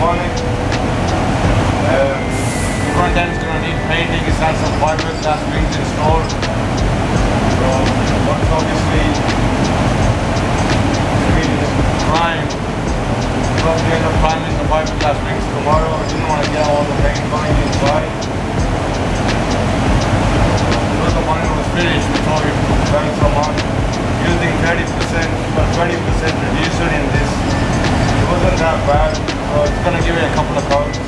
bonnet. The front end is going to need painting. It's had some fiberglass wings installed. So once obviously prime, probably end up priming the fiberglass wings tomorrow. I didn't want to get all the paint going inside. Because the bonnet was finished, we thought we'd burn some on. Using 30% or 20% reducer in this. It wasn't that bad, so it's going to give it a couple of coats.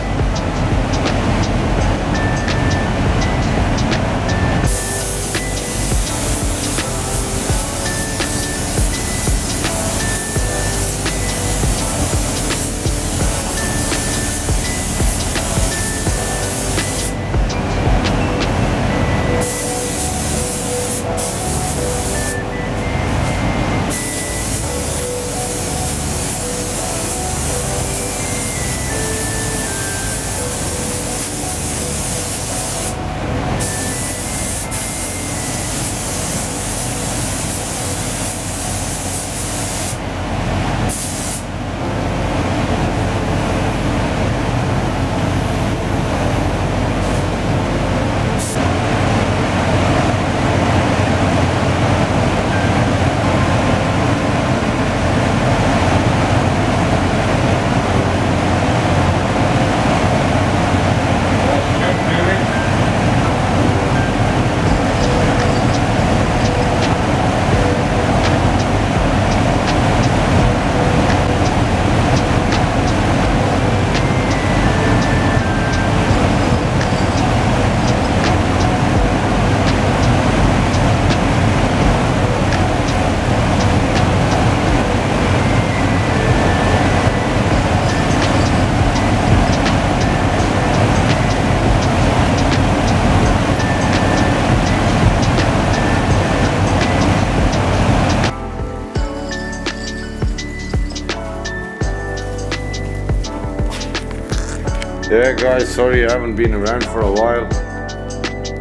Yeah guys, sorry I haven't been around for a while.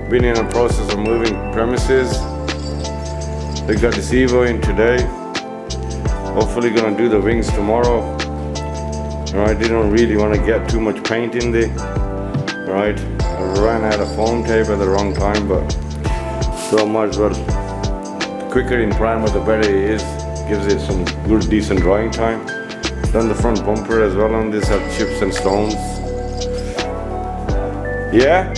Been in the process of moving premises. They got this Evo in today. Hopefully gonna do the wings tomorrow. Alright, didn't really want to get too much paint in there. Alright, I ran out of foam tape at the wrong time, but so might as well. The quicker in primer the better it is. Gives it some good decent drying time. Done the front bumper as well on this, have chips and stones. Yeah?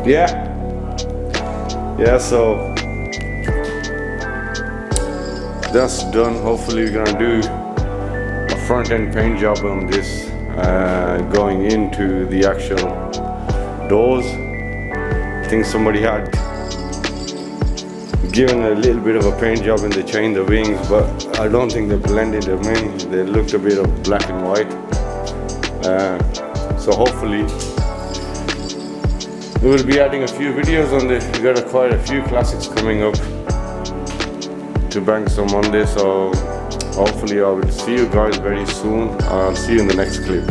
Yeah, so that's done. Hopefully we're gonna do a front end paint job on this going into the actual doors. I think somebody had given a little bit of a paint job in the chain, the wings, but I don't think they blended them in. They looked a bit of black and white. So hopefully we will be adding a few videos on this. We got quite a few classics coming up to bang some on this, so hopefully I will see you guys very soon. I'll see you in the next clip.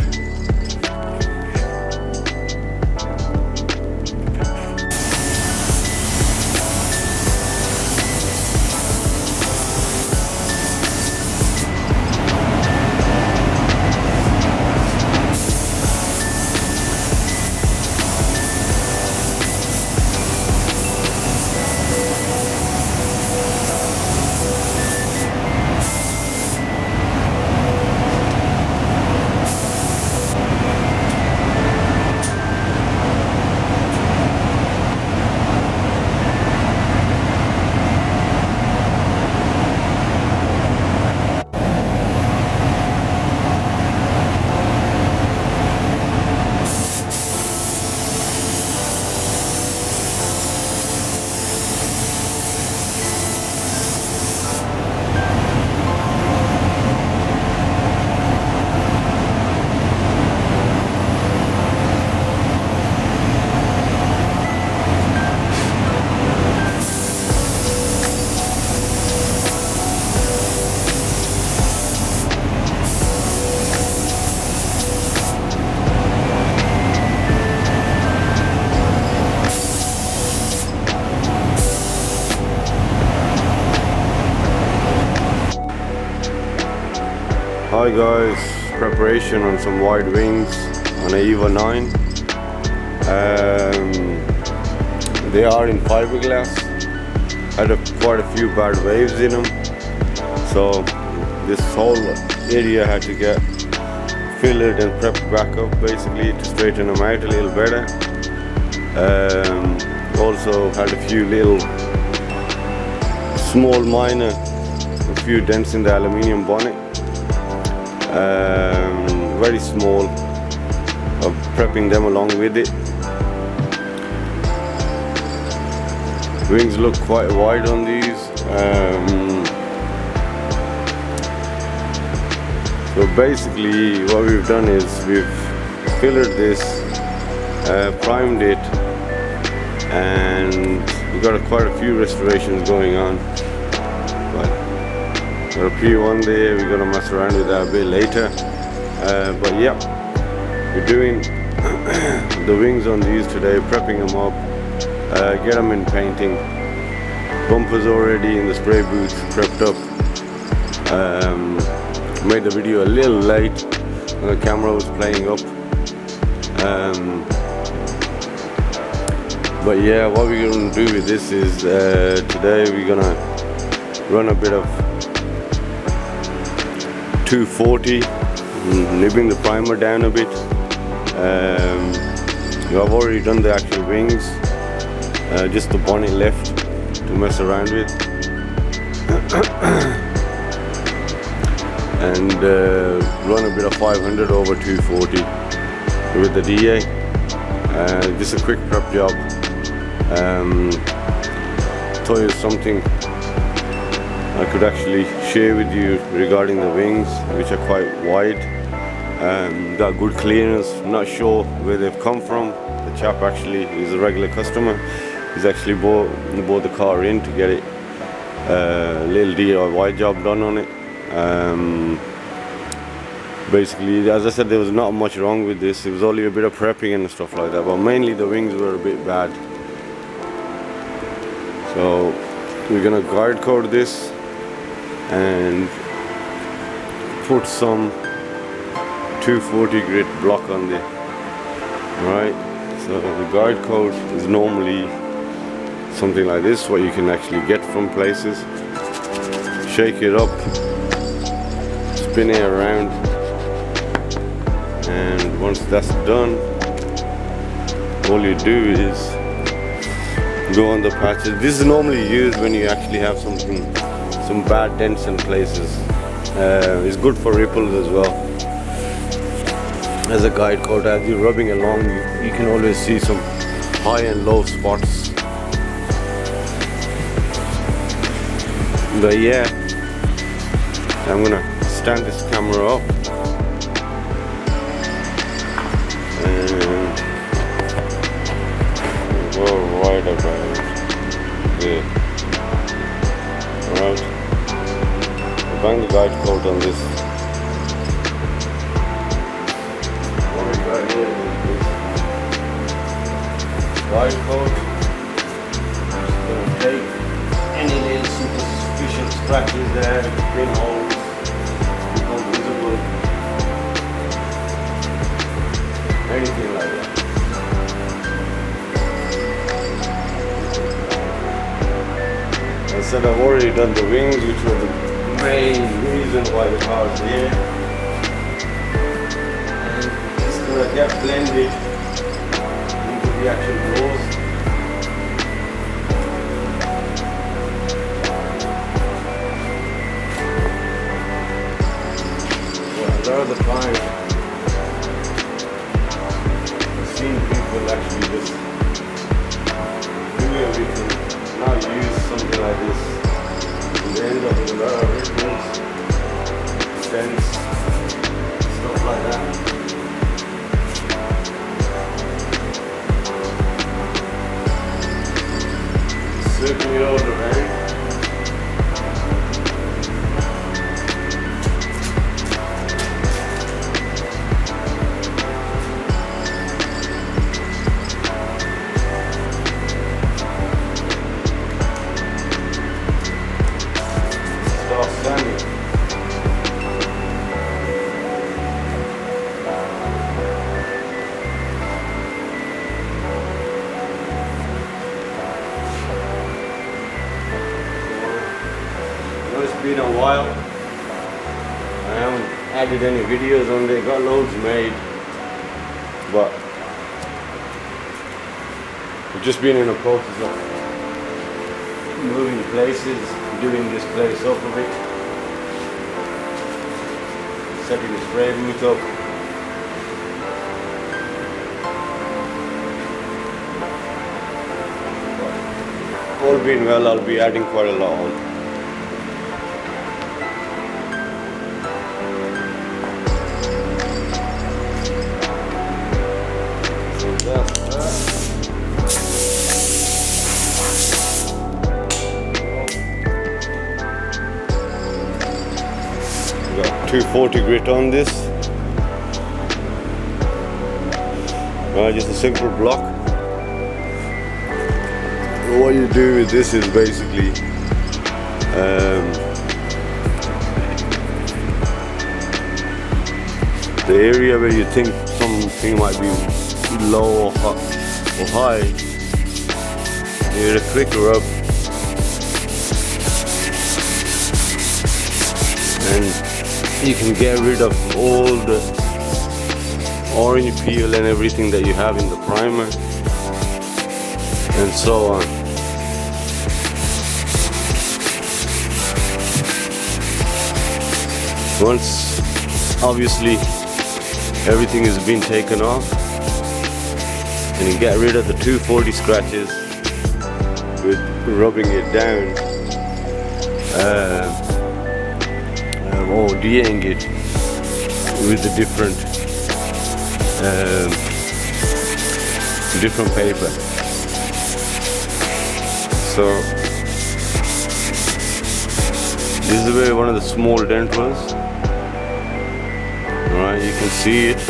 Hi guys, preparation on some wide wings on a Evo 9. They are in fiberglass. Had quite a few bad waves in them, so this whole area had to get filled and prepped back up basically to straighten them out a little better. Also had a few little small minor, a few dents in the aluminium bonnet. Very small, of prepping them along with it. Wings look quite wide on these. So basically what we've done is we've filled this, primed it, and we've got quite a few restorations going on. But got a P1 there, we're gonna mess around with that a bit later. But yeah, we're doing the wings on these today, prepping them up, get them in painting. Bumpers already in the spray booth, prepped up. Made the video a little late when the camera was playing up. But yeah, what we're gonna do with this is today we're gonna run a bit of 240, nibbing the primer down a bit. I've already done the actual wings, just the bonnet left to mess around with. And run a bit of 500 over 240 with the DA. Just a quick prep job. Thought it was something I could actually share with you regarding the wings, which are quite wide. Got good clearance. Not sure where they've come from. The chap actually is a regular customer. He's actually bought the car in to get it, a little DIY job done on it. Basically, as I said, there was not much wrong with this. It was only a bit of prepping and stuff like that, but mainly the wings were a bit bad. So we're gonna guard code this and put some 240 grit block on there. Alright, so the guard code is normally something like this, what you can actually get from places. Shake it up, spin it around, and once that's done, all you do is go on the patches. This is normally used when you actually have some bad dents in places. It's good for ripples as well. As a guide code, as you're rubbing along, you can always see some high and low spots. But yeah, I'm gonna stand this camera up and go right about there. Alright, I'll bang the guide code on this. What we got here is this guide code. Just gonna take any little superficial scratches there, pinholes, become visible, anything like that. I said I've already done the wings, which was the main reason why the car is here. And it's gonna get blended into the actual doors. A lot of the time, I've seen people actually just do everything, not use something like this, and they end up with a lot of ripples, dents, stuff like that. Circle it all around. while. I haven't added any videos on there, got loads made, but we've just been in the process of moving places, doing this place up a bit, setting the spray booth up. All being well, I'll be adding quite a lot on. Got 240 grit on this. Just a simple block. What you do with this is basically the area where you think something might be low or high, you get a quick rub and you can get rid of all the orange peel and everything that you have in the primer and so on. Once obviously everything has been taken off and you get rid of the 240 scratches with rubbing it down or DAing it with the different paper. So this is where one of the small dent was. Alright, you can see it.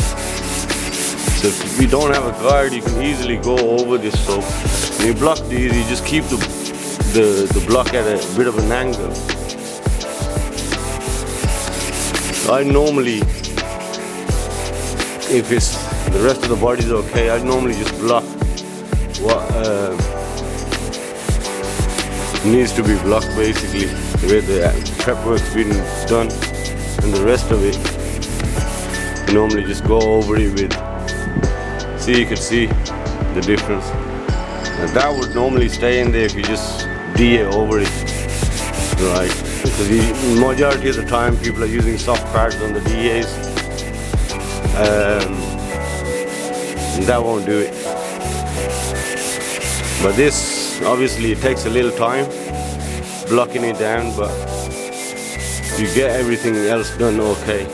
So if you don't have a guard, you can easily go over this soap. When you block these, you just keep the block at a bit of an angle. I normally, if it's the rest of the body is okay, I normally just block what needs to be blocked, basically where the prep work's been done, and the rest of it you normally just go over it with. See, you can see the difference. Now that would normally stay in there if you just DA over it, right? Because the majority of the time people are using soft pads on the DAs, and that won't do it. But this, obviously it takes a little time blocking it down, but you get everything else done okay.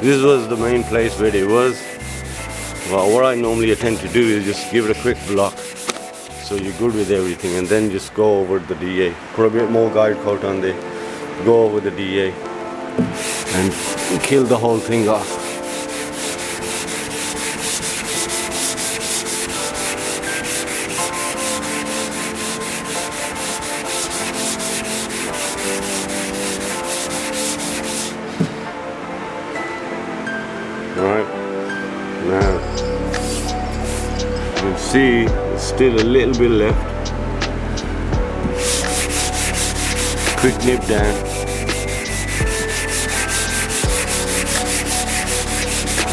This was the main place where it was. Well, what I normally tend to do is just give it a quick block so you're good with everything, and then just go over the DA. Put a bit more guide coat on there, go over the DA and kill the whole thing off. Alright, now you can see there's still a little bit left. Quick nip down.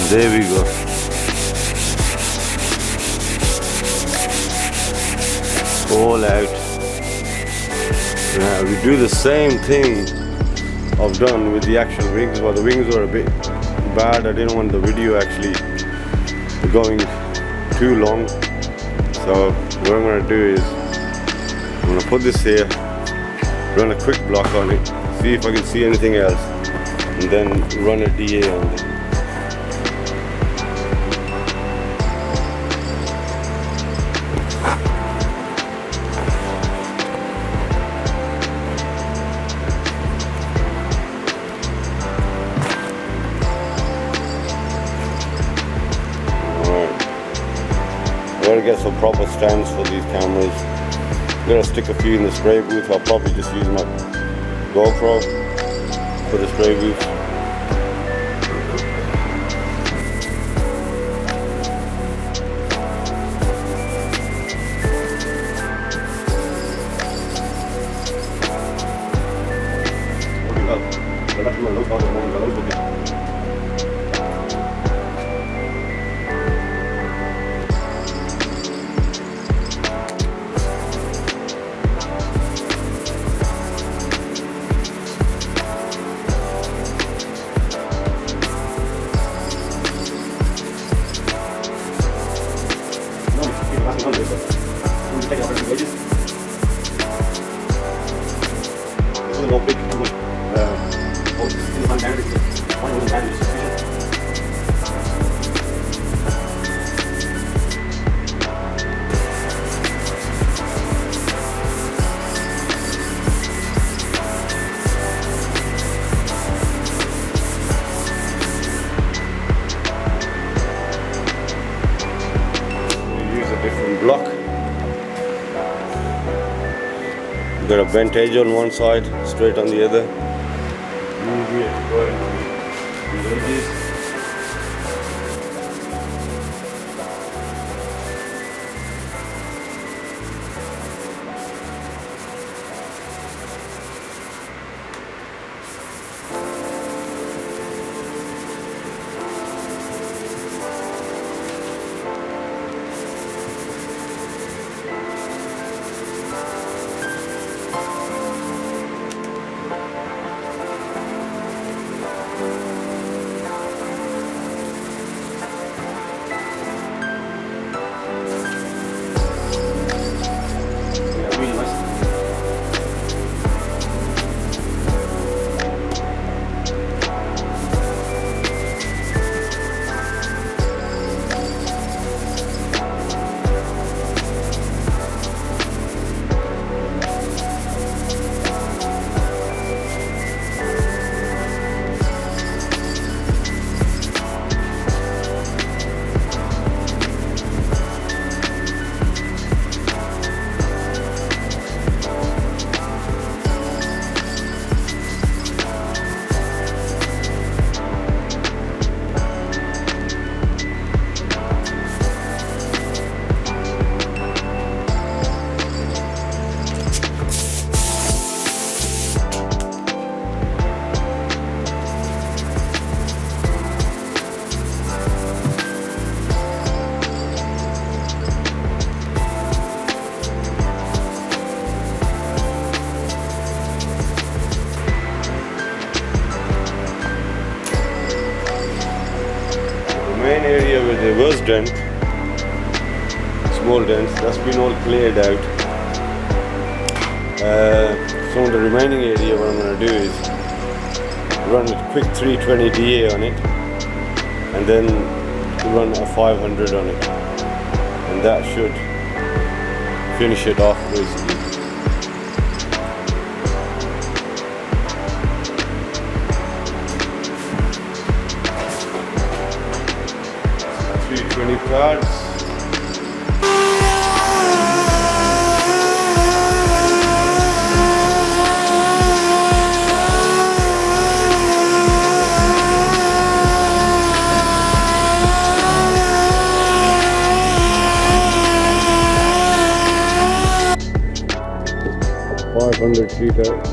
There we go. All out. Now we do the same thing I've done with the actual wings, but the wings were a bit bad. I didn't want the video actually going too long. So what I'm going to do is I'm going to put this here, run a quick block on it, see if I can see anything else, and then run a DA on it. I'm gonna get some proper stands for these cameras. I'm gonna stick a few in the spray booth. I'll probably just use my GoPro for the spray booth. Got a bent edge on one side, straight on the other. Easier to go into the edges. Main area where there was dent, small dents, that's been all cleared out. So on the remaining area, what I'm going to do is run a quick 320 DA on it, and then run a 500 on it, and that should finish it off basically. Cards. 500 feet out.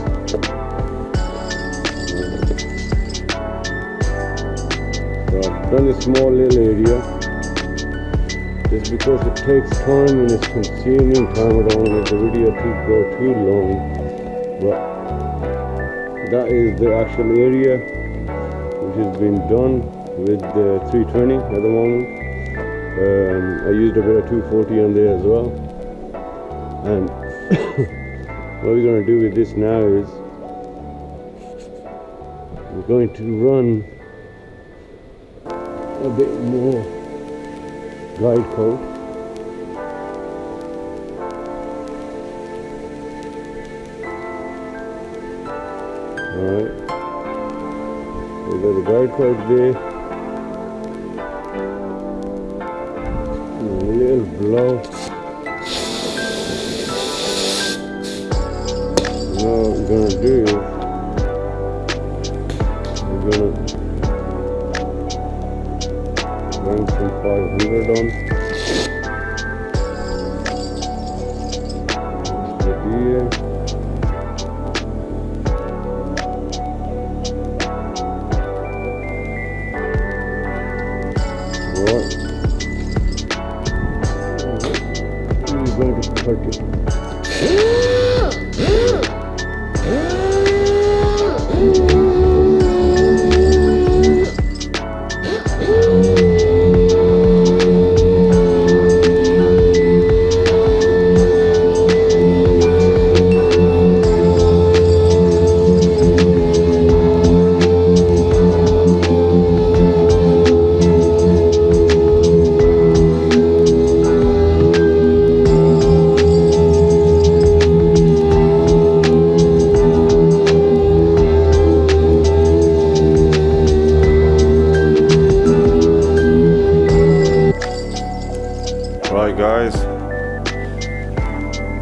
So I've done a small little area. Just because it takes time and it's consuming time, I don't want to make the video go too long, but that is the actual area which has been done with the 320 at the moment. I used a bit of 240 on there as well, and what we're going to do with this now is we're going to run a bit more guide coat. Alright, so there's a guide coat there, and a little blow. Now what we're going to do is we're going to run some 500 on. Here. Right. We're going to cut it.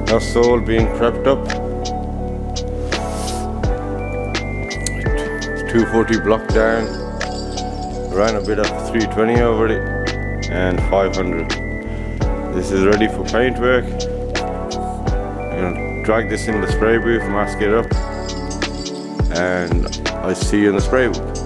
'That's all being prepped up. 240 block down, ran a bit of 320 over it, and 500. This is ready for paint work. I'm gonna drag this in the spray booth, mask it up, and I see you in the spray booth.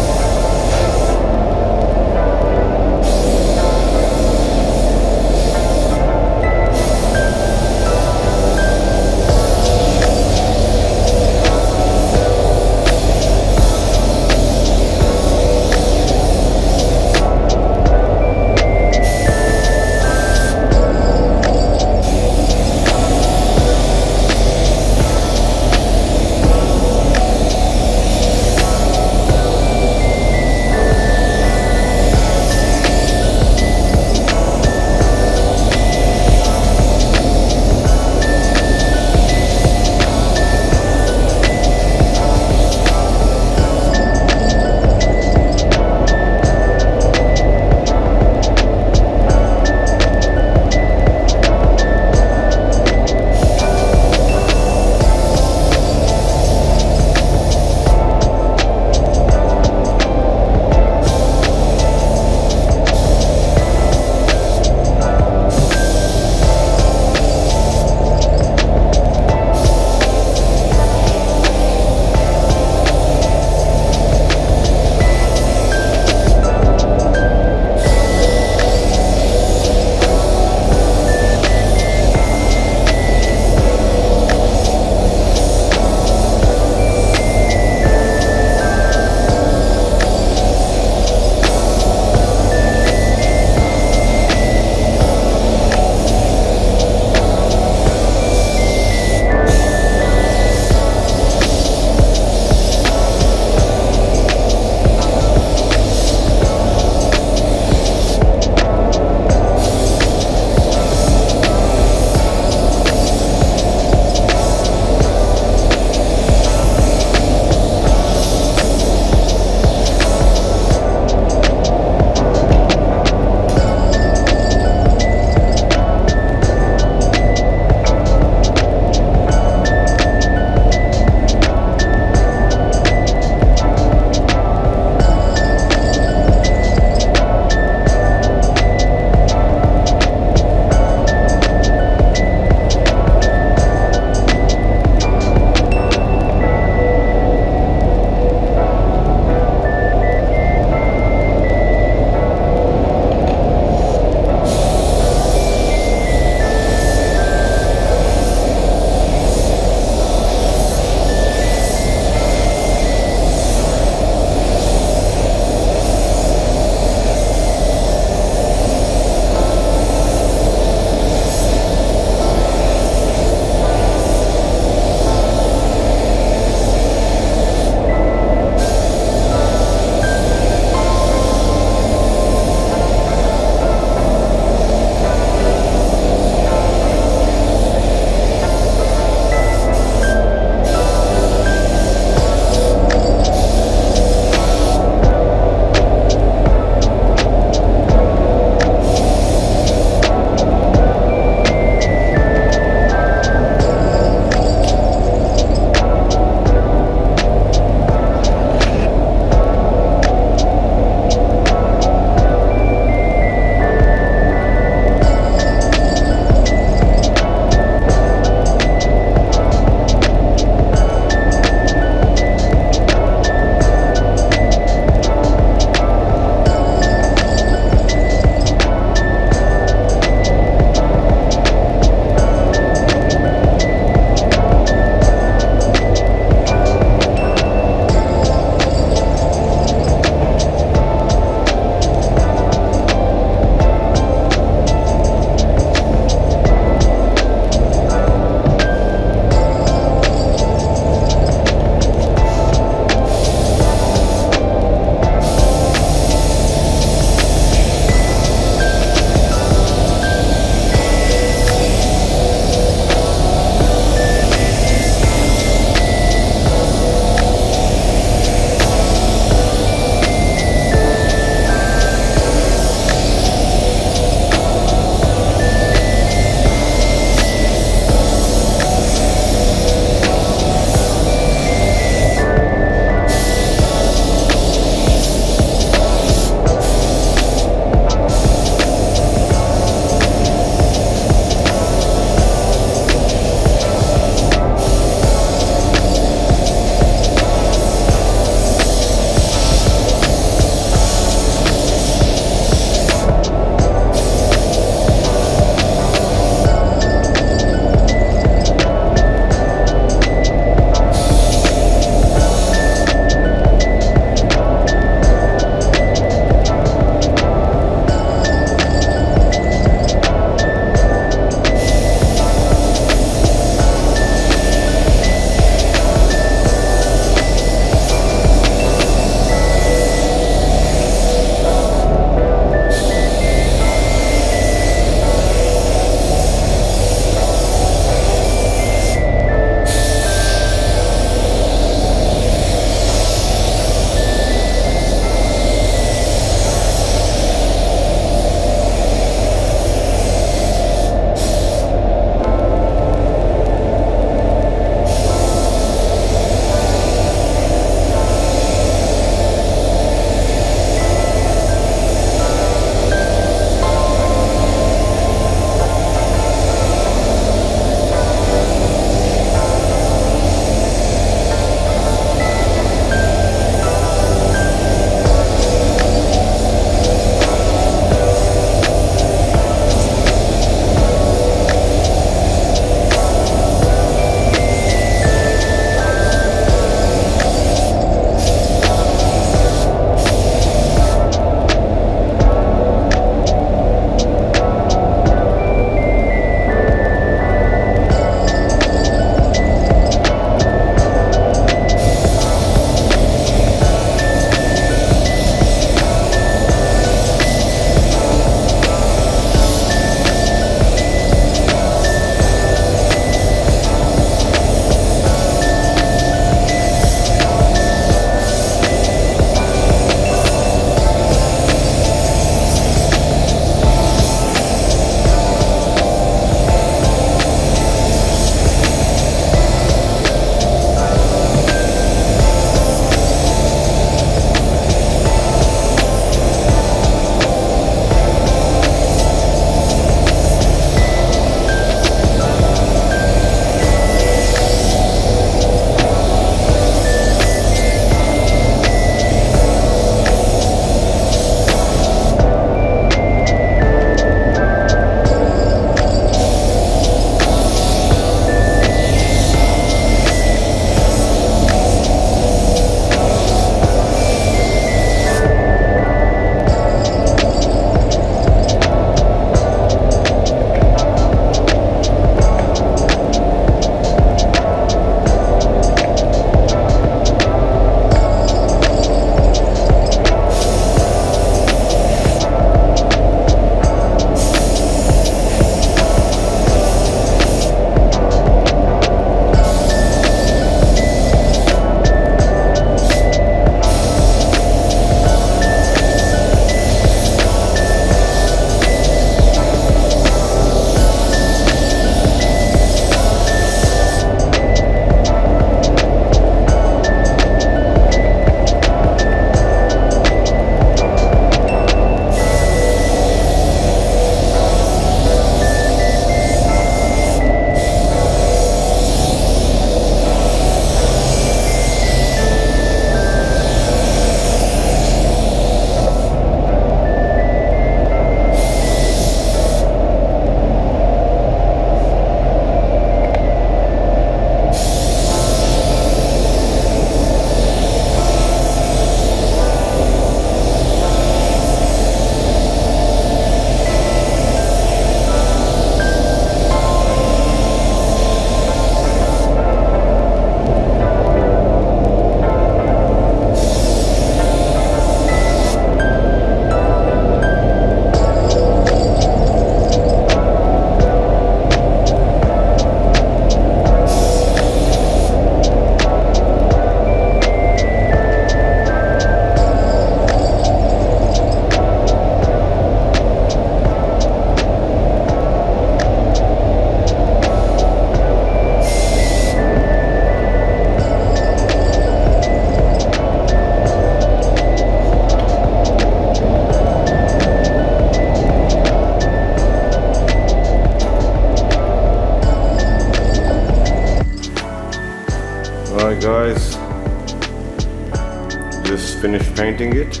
just finished painting it.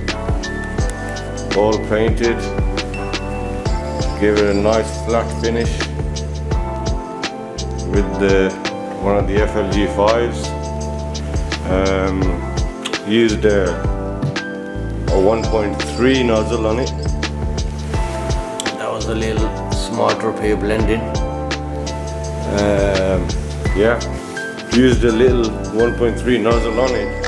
All painted. Gave it a nice flat finish with one of the FLG 5s. Used a 1.3 nozzle on it. That was a little smart repair blending. Yeah, used a little 1.3 nozzle on it.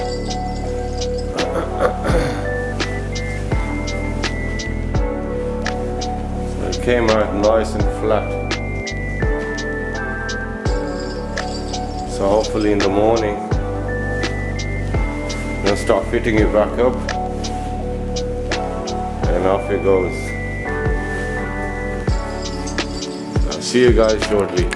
So it came out nice and flat. So hopefully in the morning I'll start fitting it back up and off it goes. I'll see you guys shortly.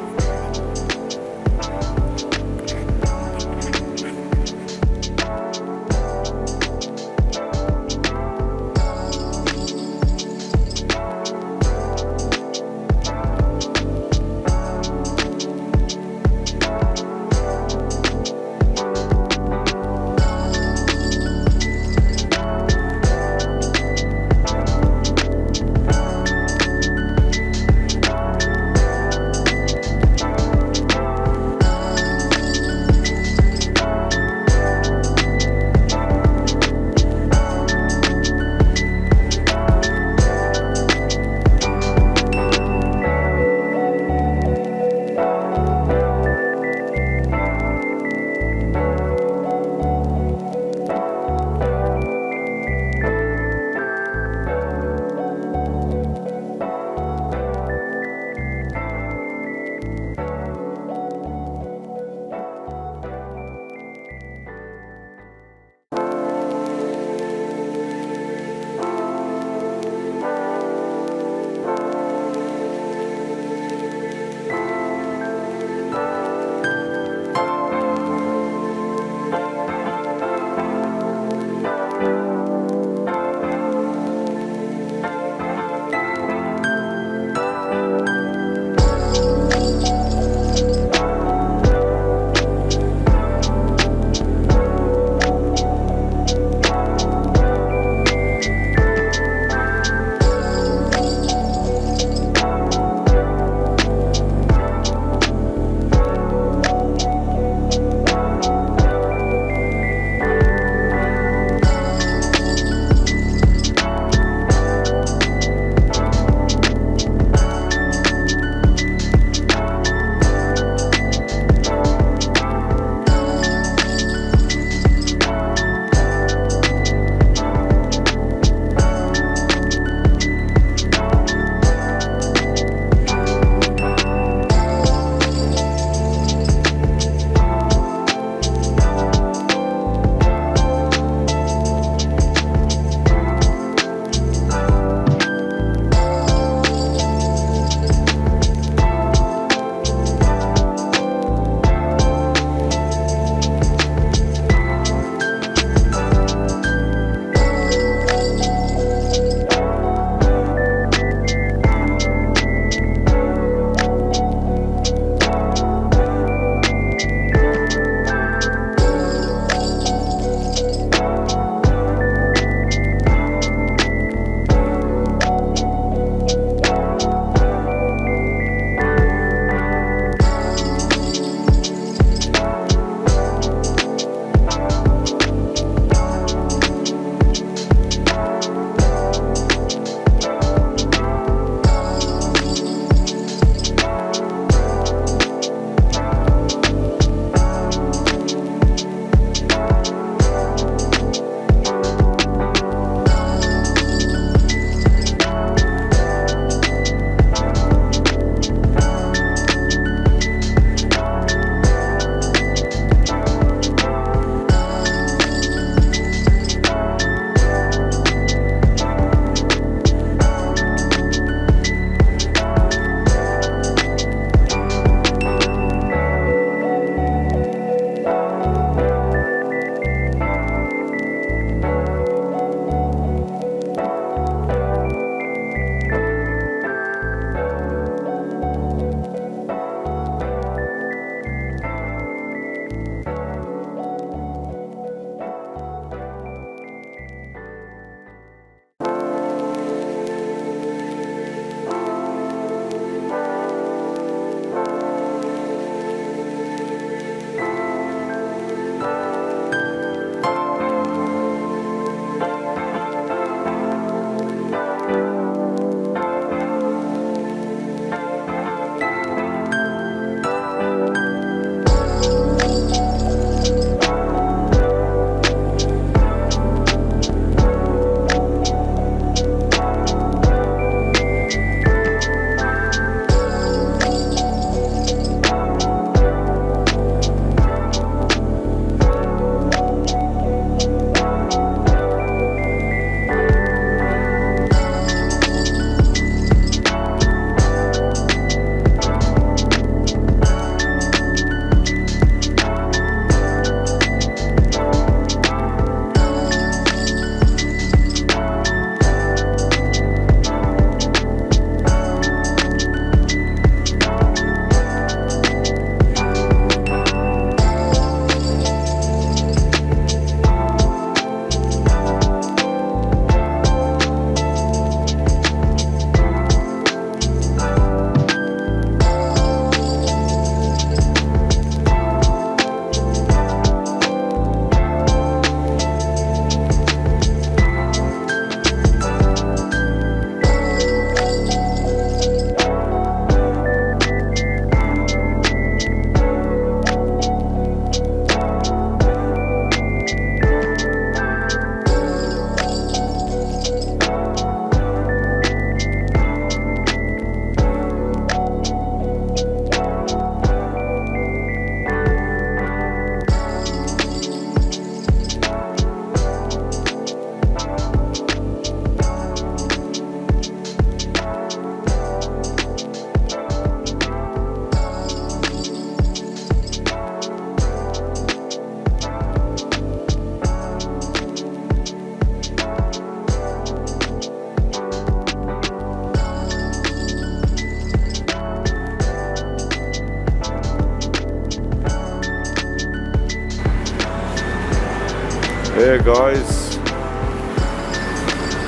Hey guys,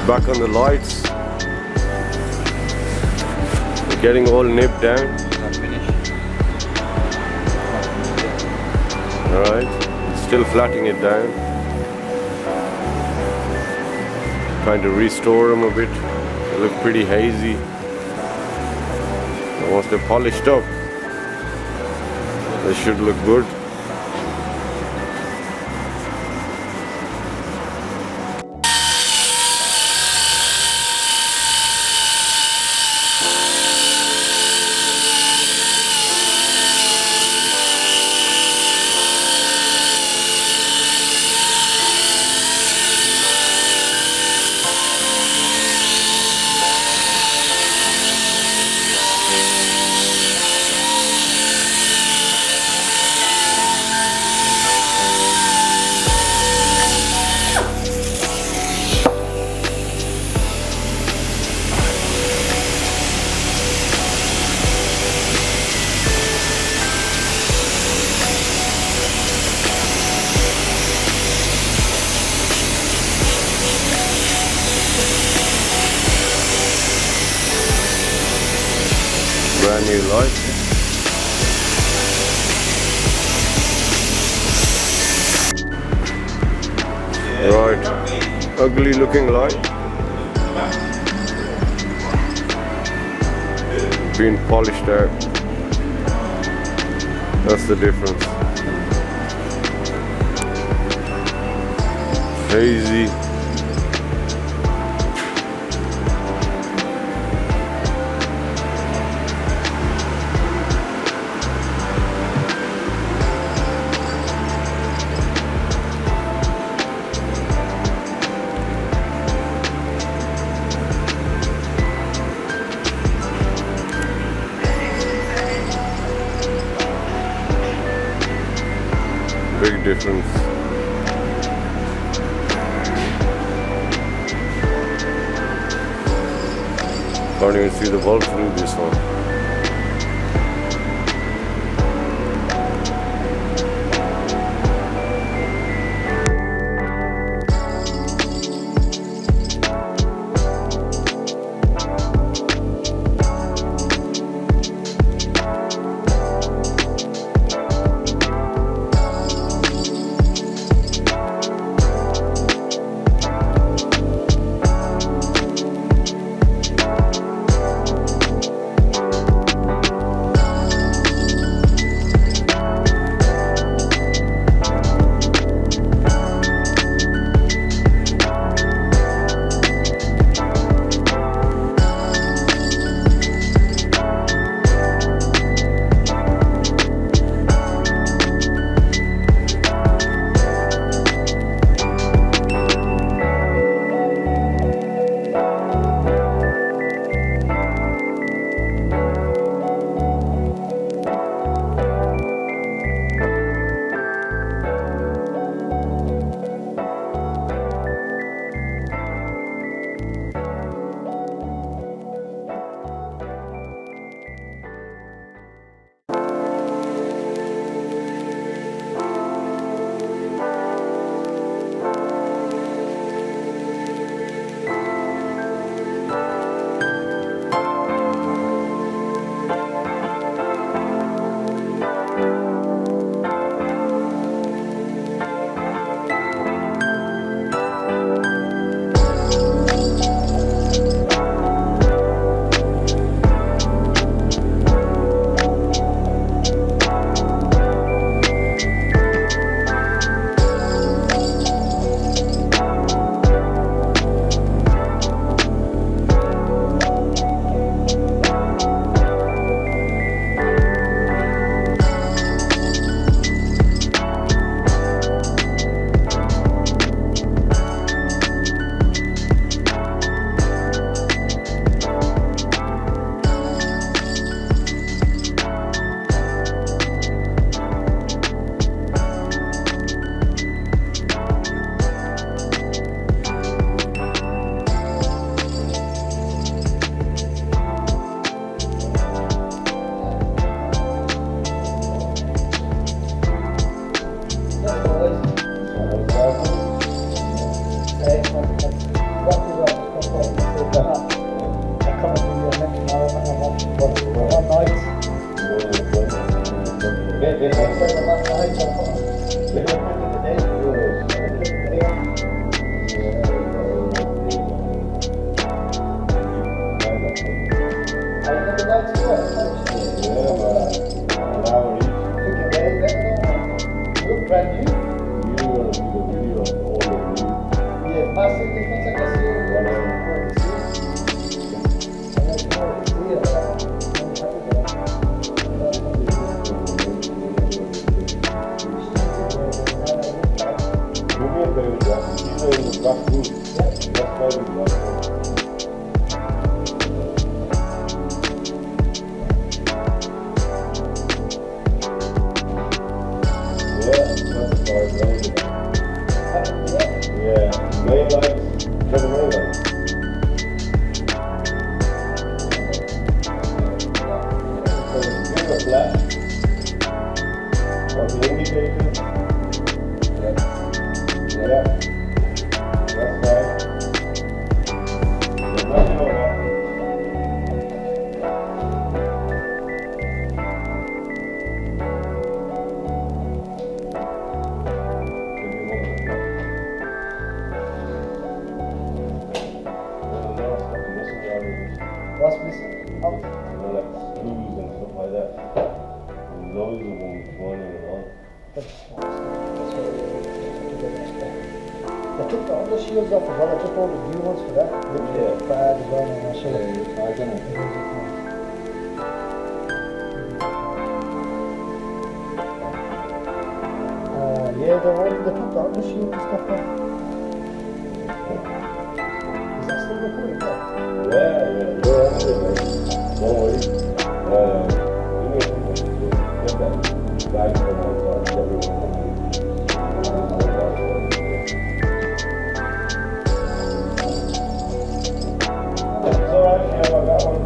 back on the lights. We're getting all nipped down. Alright, still flattening it down. Trying to restore them a bit. They look pretty hazy. And once they're polished up, they should look good. Brand new light. Right, ugly looking light. Being polished out. That's the difference. Hazy. Big difference. Can't even see the bulb through this one. One night. Brand new? Yeah, massive difference I can see. What's missing? Oh. Like screws and stuff like that. And loads of them going in and on. I took the other shields off as well. I took all the new ones for that. Yeah. Bad as well, and I'll show you. Yeah, they took the other shield and stuff off. Is that still recording? Yeah. Don't worry. Get that bag from outside. It's alright, yeah, I got one.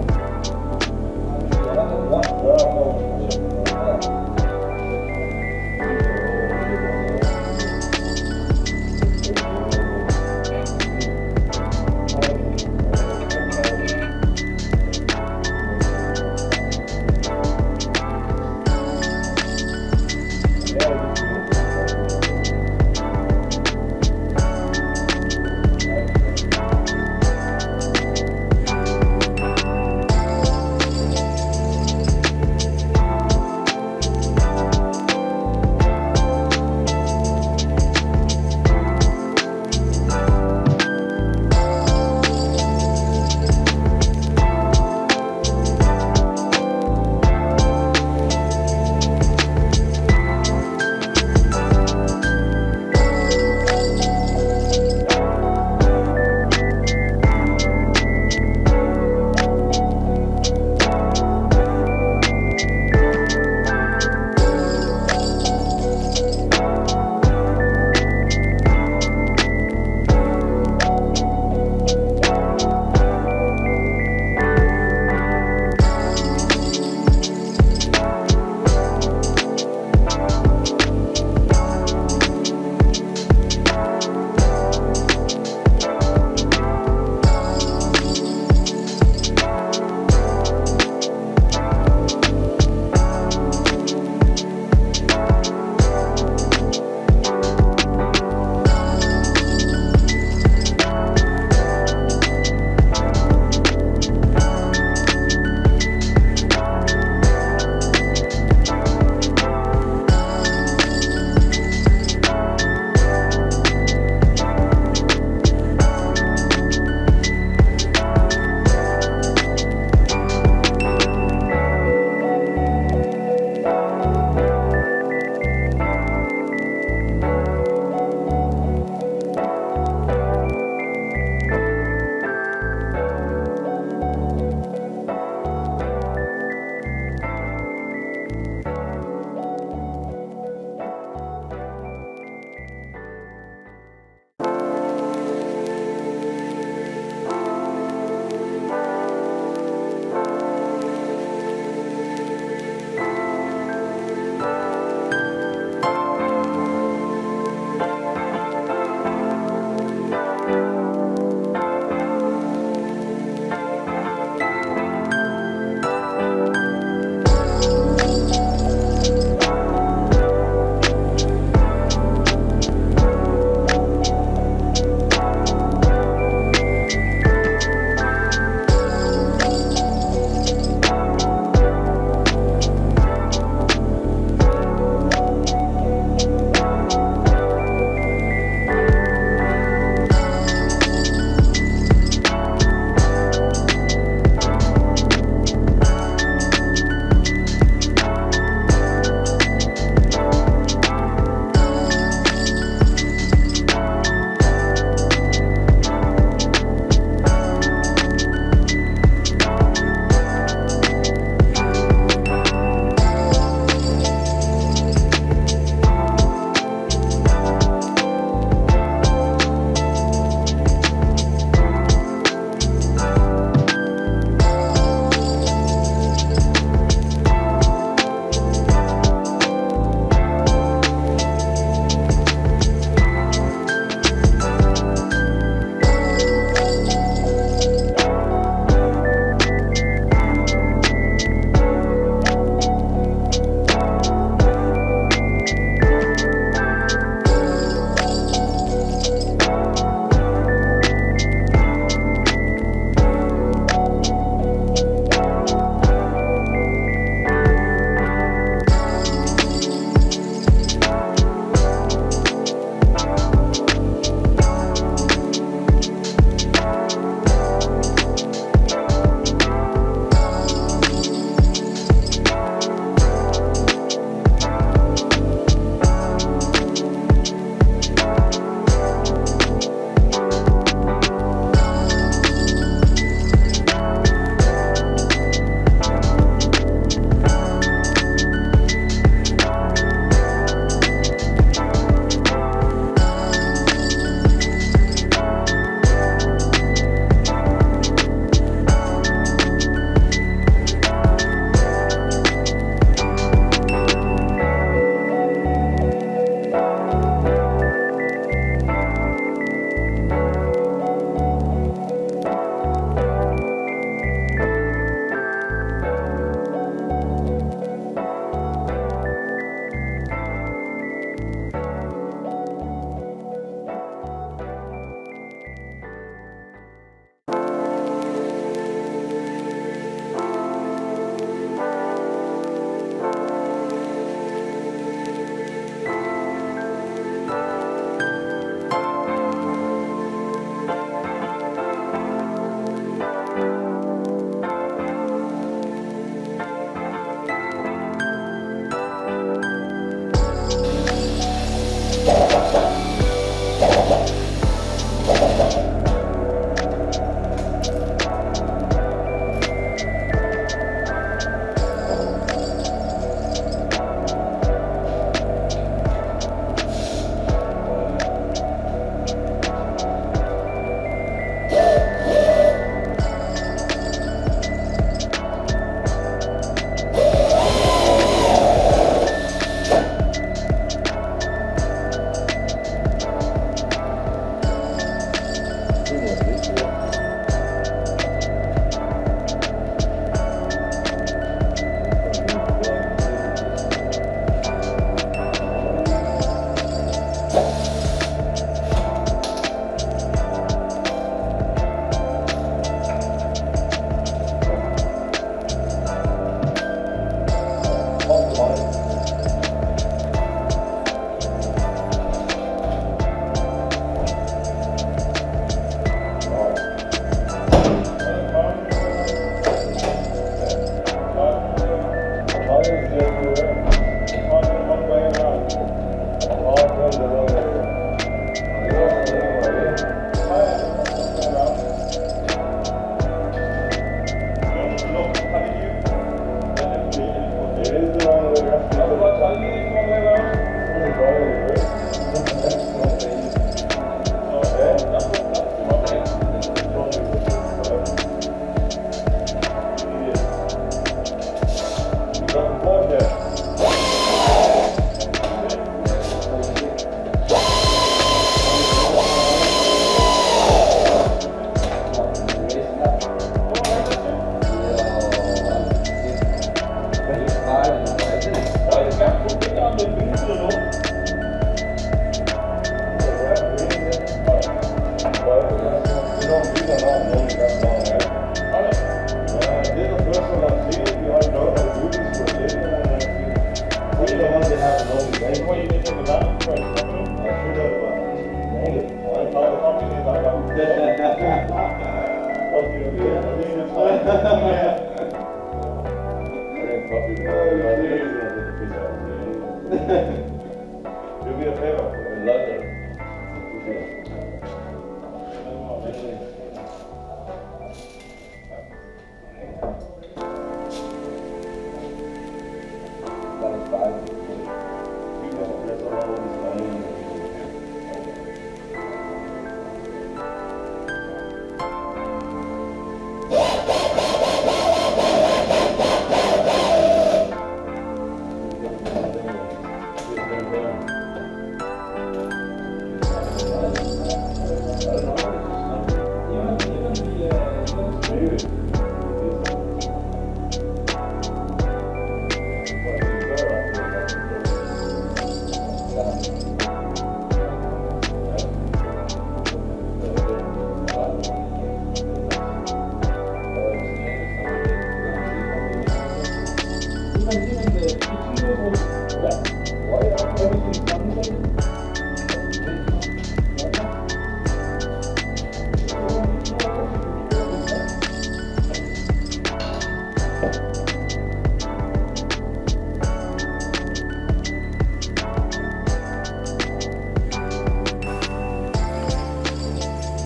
Do me a favor, London.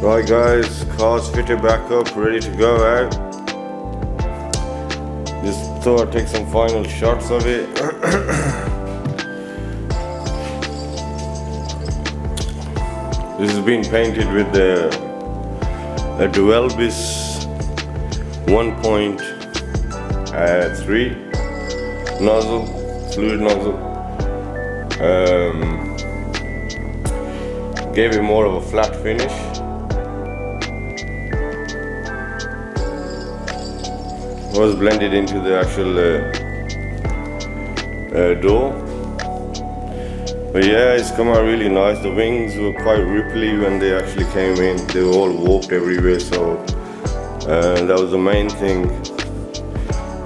Right guys, car's fitted back up, ready to go out. Just thought I'd take some final shots of it. This has been painted with a Duelbis 1.3 nozzle, fluid nozzle. Gave it more of a flat finish. Was blended into the actual door. But yeah, it's come out really nice. The wings were quite ripply when they actually came in. They were all warped everywhere, so that was the main thing.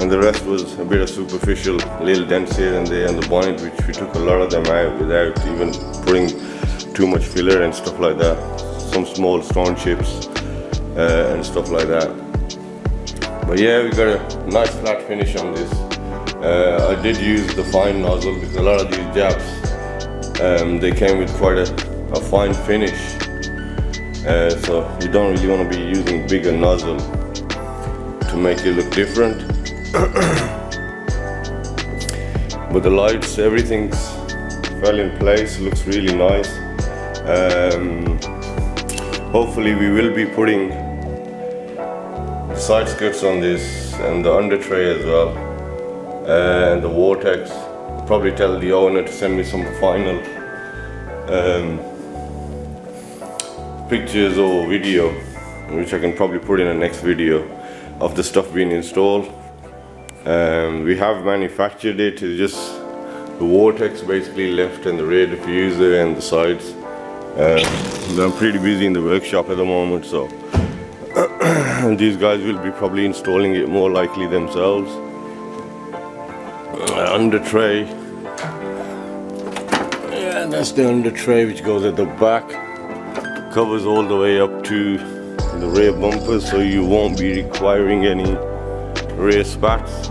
And the rest was a bit of superficial, little dents here and there, and the bonnet, which we took a lot of them out without even putting too much filler and stuff like that. Some small stone chips and stuff like that. But yeah, we got a nice flat finish on this. I did use the fine nozzle because a lot of these Japs, they came with quite a fine finish. So you don't really want to be using bigger nozzle to make it look different. But the lights, everything's fell in place, looks really nice. Hopefully we will be putting side skirts on this and the under tray as well, and the vortex. Probably tell the owner to send me some final pictures or video, which I can probably put in the next video of the stuff being installed. We have manufactured it. It's just the vortex basically left and the rear diffuser and the sides. I'm pretty busy in the workshop at the moment, so these guys will be probably installing it more likely themselves. Under tray, yeah, that's the under tray which goes at the back, covers all the way up to the rear bumpers, so you won't be requiring any rear spats.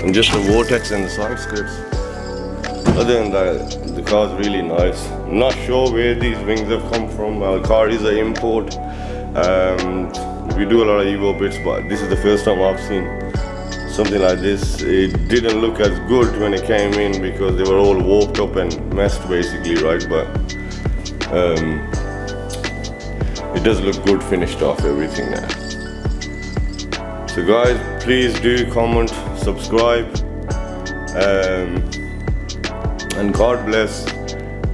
And just the vortex and the side skirts. Other than that, the car's really nice. I'm not sure where these wings have come from. Our car is an import. We do a lot of Evo bits, but this is the first time I've seen something like this. It didn't look as good when it came in because they were all warped up and messed basically, right? But it does look good finished off everything now. So guys, please do comment, subscribe, and God bless,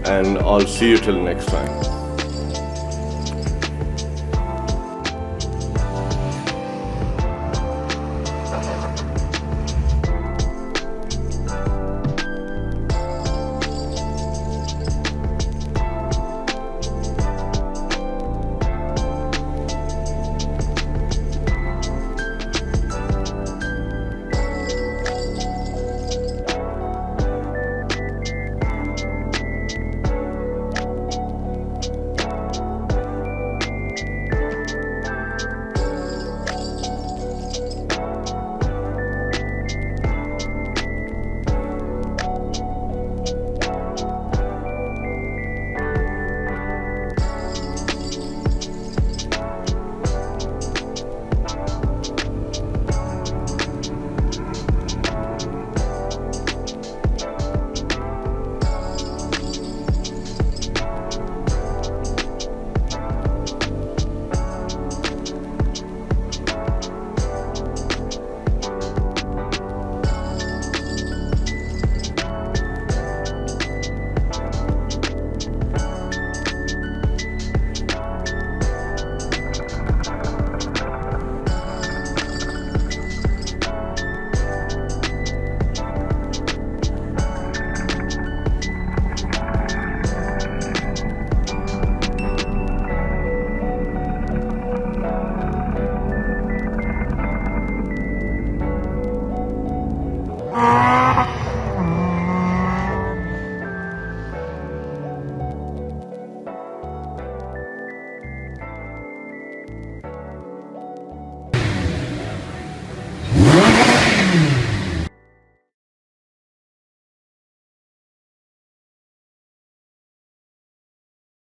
and I'll see you till next time.